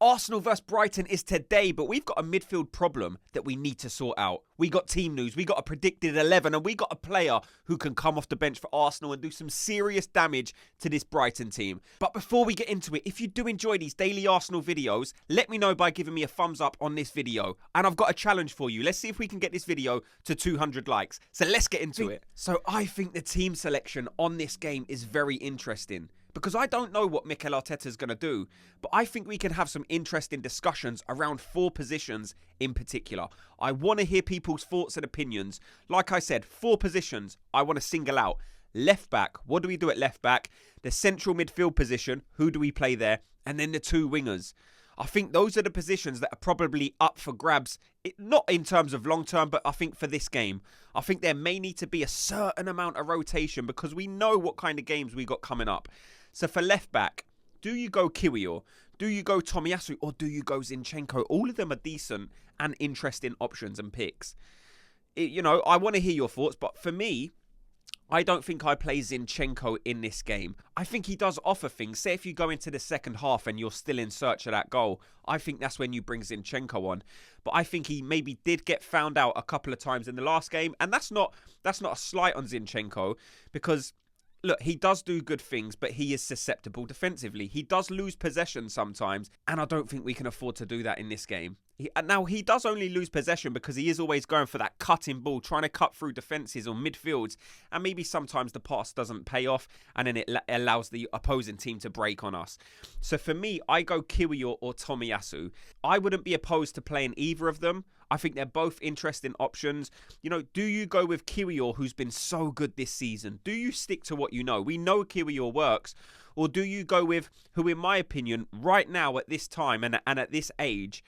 Arsenal vs Brighton is today, but we've got a midfield problem that we need to sort out. We got team news, we got a predicted 11, and we got a player who can come off the bench for Arsenal and do some serious damage to this Brighton team. But before we get into it, if you do enjoy these daily Arsenal videos, let me know by giving me a thumbs up on this video. And I've got a challenge for you. Let's see if we can get this video to 200 likes. So let's get into it. So I think the team selection on this game is very interesting, because I don't know what Mikel Arteta is going to do, but I think we can have some interesting discussions around 4 positions in particular. I want to hear people's thoughts and opinions. Like I said, 4 positions I want to single out. Left back, what do we do at left back? The central midfield position, who do we play there? And then the 2 wingers. I think those are the positions that are probably up for grabs, not in terms of long term, but I think for this game. I think there may need to be a certain amount of rotation because we know what kind of games we got coming up. So for left back, do you go Kiwior? Do you go Tomiyasu? Or do you go Zinchenko? All of them are decent and interesting options and picks. I want to hear your thoughts, but for me, I don't think I play Zinchenko in this game. I think he does offer things. Say if you go into the second half and you're still in search of that goal, I think that's when you bring Zinchenko on. But I think he maybe did get found out a couple of times in the last game. And that's not a slight on Zinchenko, because look, he does do good things, but he is susceptible defensively. He does lose possession sometimes, and I don't think we can afford to do that in this game. Now, he does only lose possession because he is always going for that cutting ball, trying to cut through defences or midfields, and maybe sometimes the pass doesn't pay off, and then it allows the opposing team to break on us. So for me, I go Kiwior or Tomiyasu. I wouldn't be opposed to playing either of them. I think they're both interesting options. Do you go with Kiwior, who's been so good this season? Do you stick to what you know? We know Kiwior works. Or do you go with, who in my opinion, right now at this time and at this age,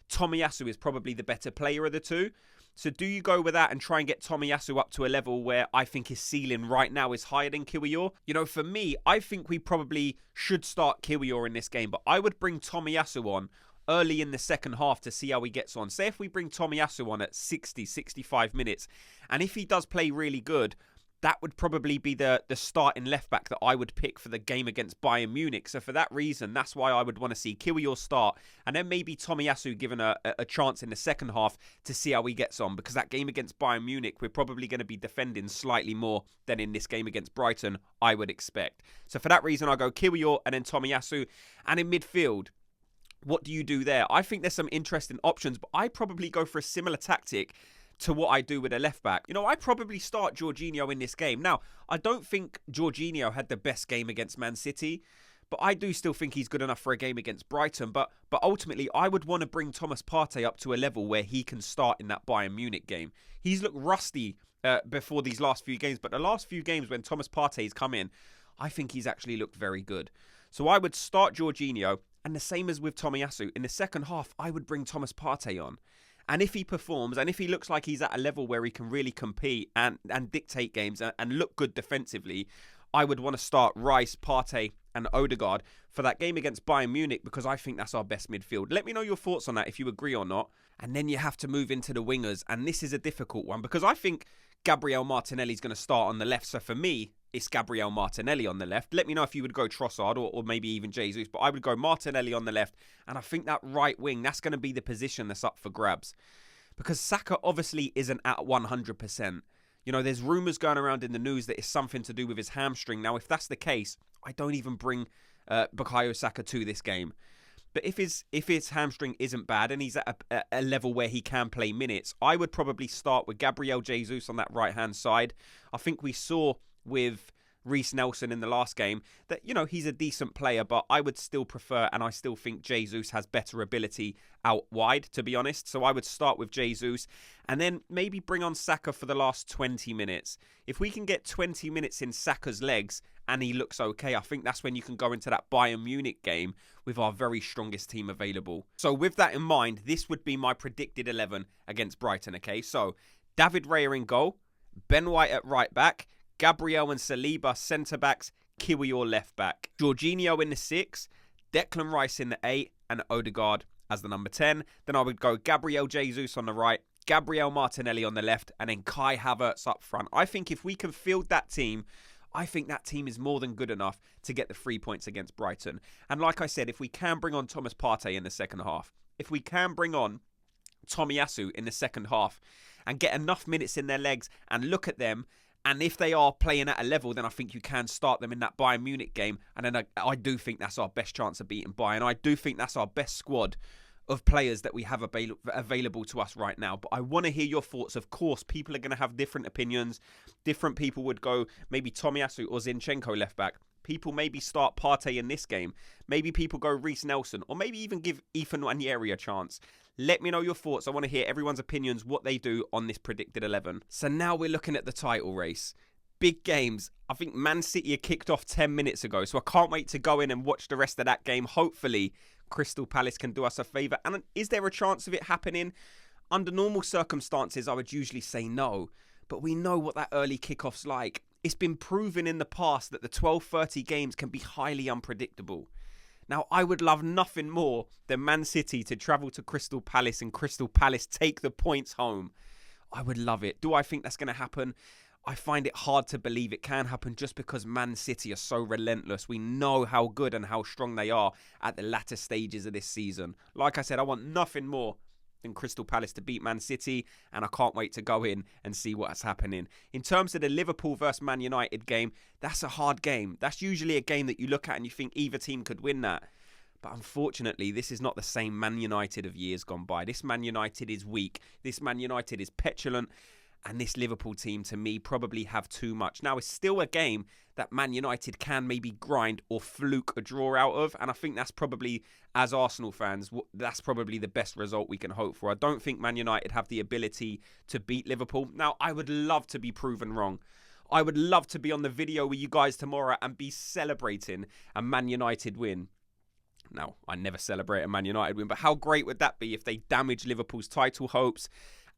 Tomiyasu is probably the better player of the 2. So do you go with that and try and get Tomiyasu up to a level where I think his ceiling right now is higher than Kiwior? For me, I think we probably should start Kiwior in this game, but I would bring Tomiyasu on early in the second half to see how he gets on. Say if we bring Tomiyasu on at 60, 65 minutes, and if he does play really good, that would probably be the starting left back that I would pick for the game against Bayern Munich. So for that reason, that's why I would want to see Kiwior start, and then maybe Tomiyasu given a chance in the second half to see how he gets on, because that game against Bayern Munich, we're probably going to be defending slightly more than in this game against Brighton, I would expect. So for that reason, I'll go Kiwior and then Tomiyasu. And in midfield, what do you do there? I think there's some interesting options, but I probably go for a similar tactic to what I do with a left back. I probably start Jorginho in this game. Now, I don't think Jorginho had the best game against Man City, but I do still think he's good enough for a game against Brighton. But ultimately, I would want to bring Thomas Partey up to a level where he can start in that Bayern Munich game. He's looked rusty before these last few games, but the last few games when Thomas Partey's come in, I think he's actually looked very good. So I would start Jorginho. And the same as with Tomiyasu, in the second half, I would bring Thomas Partey on. And if he performs, and if he looks like he's at a level where he can really compete and dictate games and look good defensively, I would want to start Reiss, Partey and Odegaard for that game against Bayern Munich, because I think that's our best midfield. Let me know your thoughts on that, if you agree or not. And then you have to move into the wingers. And this is a difficult one, because I think Gabriel Martinelli is going to start on the left. So for me, it's Gabriel Martinelli on the left. Let me know if you would go Trossard or maybe even Jesus, but I would go Martinelli on the left. And I think that right wing, that's going to be the position that's up for grabs, because Saka obviously isn't at 100%. There's rumours going around in the news that it's something to do with his hamstring. Now, if that's the case, I don't even bring Bukayo Saka to this game. But if his hamstring isn't bad and he's at a level where he can play minutes, I would probably start with Gabriel Jesus on that right-hand side. I think we saw with Reiss Nelson in the last game that, he's a decent player, but I would still prefer, and I still think Jesus has better ability out wide, to be honest. So I would start with Jesus and then maybe bring on Saka for the last 20 minutes. If we can get 20 minutes in Saka's legs and he looks okay, I think that's when you can go into that Bayern Munich game with our very strongest team available. So with that in mind, this would be my predicted 11 against Brighton, okay? So David Raya in goal, Ben White at right back, Gabriel and Saliba centre-backs, Kiwior left-back. Jorginho in the 6, Declan Rice in the 8, and Odegaard as the number 10. Then I would go Gabriel Jesus on the right, Gabriel Martinelli on the left, and then Kai Havertz up front. I think if we can field that team, I think that team is more than good enough to get the 3 points against Brighton. And like I said, if we can bring on Thomas Partey in the second half, if we can bring on Tomiyasu in the second half and get enough minutes in their legs and look at them, and if they are playing at a level, then I think you can start them in that Bayern Munich game. And then I do think that's our best chance of beating Bayern. I do think that's our best squad of players that we have available to us right now. But I want to hear your thoughts. Of course, people are going to have different opinions. Different people would go maybe Tomiyasu or Zinchenko left back. People maybe start Partey in this game. Maybe people go Reiss Nelson, or maybe even give Ethen Nwaneri a chance. Let me know your thoughts. I want to hear everyone's opinions, what they do on this predicted 11. So now we're looking at the title race. Big games. I think Man City are kicked off 10 minutes ago, so I can't wait to go in and watch the rest of that game. Hopefully, Crystal Palace can do us a favour. And is there a chance of it happening? Under normal circumstances, I would usually say no. But we know what that early kickoff's like. It's been proven in the past that the 12:30 games can be highly unpredictable. Now, I would love nothing more than Man City to travel to Crystal Palace and Crystal Palace take the points home. I would love it. Do I think that's going to happen? I find it hard to believe it can happen just because Man City are so relentless. We know how good and how strong they are at the latter stages of this season. Like I said, I want nothing more than Crystal Palace to beat Man City, and I can't wait to go in and see what's happening. In terms of the Liverpool versus Man United game, that's a hard game. That's usually a game that you look at and you think either team could win that. But unfortunately, this is not the same Man United of years gone by. This Man United is weak. This Man United is petulant. And this Liverpool team, to me, probably have too much. Now, it's still a game that Man United can maybe grind or fluke a draw out of. And I think that's probably, as Arsenal fans, that's probably the best result we can hope for. I don't think Man United have the ability to beat Liverpool. Now, I would love to be proven wrong. I would love to be on the video with you guys tomorrow and be celebrating a Man United win. Now, I never celebrate a Man United win, but how great would that be if they damage Liverpool's title hopes?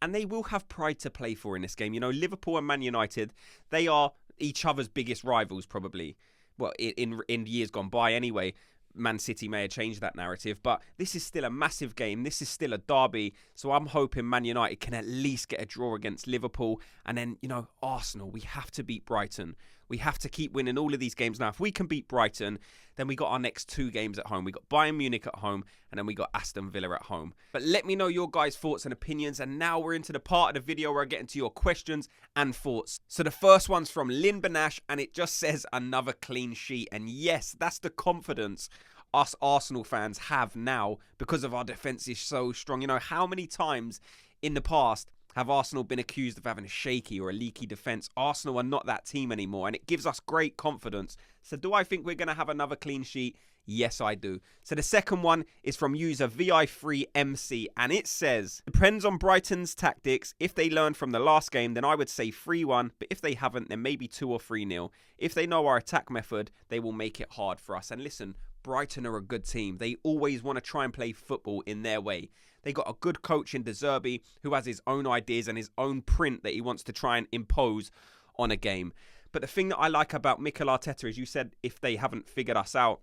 And they will have pride to play for in this game. You know, Liverpool and Man United, they are each other's biggest rivals probably. Well, in years gone by anyway. Man City may have changed that narrative, but this is still a massive game. This is still a derby. So I'm hoping Man United can at least get a draw against Liverpool. And then, you know, Arsenal, we have to beat Brighton. We have to keep winning all of these games. Now, if we can beat Brighton, then we got our next 2 games at home. We got Bayern Munich at home, and then we got Aston Villa at home. But let me know your guys' thoughts and opinions. And now we're into the part of the video where I get into your questions and thoughts. So the first one's from Lynn Banash, and it just says another clean sheet. And yes, that's the confidence us Arsenal fans have now because of our defence is so strong. You know, how many times in the past have Arsenal been accused of having a shaky or a leaky defence? Arsenal are not that team anymore, and it gives us great confidence. So do I think we're going to have another clean sheet? Yes, I do. So the second one is from user VI3MC, and it says, depends on Brighton's tactics. If they learn from the last game, then I would say 3-1, but if they haven't, then maybe 2 or 3-0. If they know our attack method, they will make it hard for us. And listen, Brighton are a good team. They always want to try and play football in their way. They got a good coach in De Zerbi who has his own ideas and his own print that he wants to try and impose on a game. But the thing that I like about Mikel Arteta is, you said if they haven't figured us out,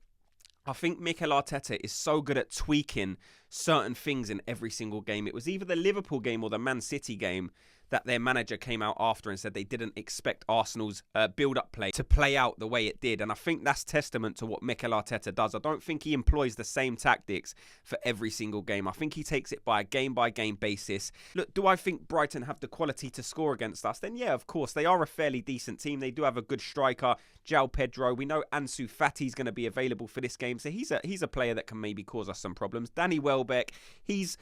I think Mikel Arteta is so good at tweaking certain things in every single game. It was either the Liverpool game or the Man City game that their manager came out after and said they didn't expect Arsenal's build-up play to play out the way it did. And I think that's testament to what Mikel Arteta does. I don't think he employs the same tactics for every single game. I think he takes it by a game-by-game basis. Look, do I think Brighton have the quality to score against us? Then yeah, of course. They are a fairly decent team. They do have a good striker, João Pedro. We know Ansu Fati's going to be available for this game. So he's a player that can maybe cause us some problems. Danny Welbeck, he's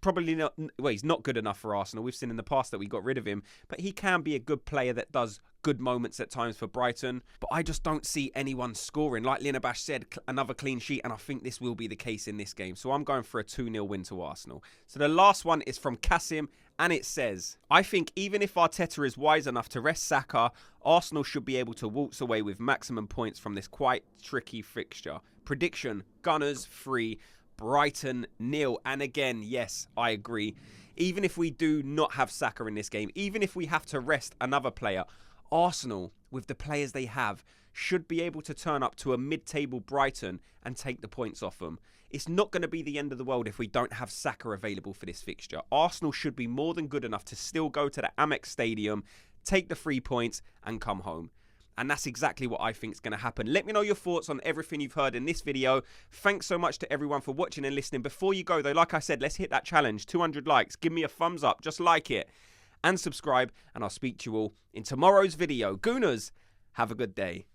probably not, well, he's not good enough for Arsenal. We've seen in the past that we got rid of him, but he can be a good player that does good moments at times for Brighton. But I just don't see anyone scoring. Like Linebash said, another clean sheet, and I think this will be the case in this game. So I'm going for a 2-0 win to Arsenal. So the last one is from Kasim, and it says, I think even if Arteta is wise enough to rest Saka, Arsenal should be able to waltz away with maximum points from this quite tricky fixture. Prediction, Gunners 3, Brighton 0. And again, yes, I agree. Even if we do not have Saka in this game, even if we have to rest another player, Arsenal, with the players they have, should be able to turn up to a mid-table Brighton and take the points off them. It's not going to be the end of the world if we don't have Saka available for this fixture. Arsenal should be more than good enough to still go to the Amex Stadium, take the 3 points and come home. And that's exactly what I think is going to happen. Let me know your thoughts on everything you've heard in this video. Thanks so much to everyone for watching and listening. Before you go, though, like I said, let's hit that challenge. 200 likes. Give me a thumbs up. Just like it. And subscribe. And I'll speak to you all in tomorrow's video. Gooners, have a good day.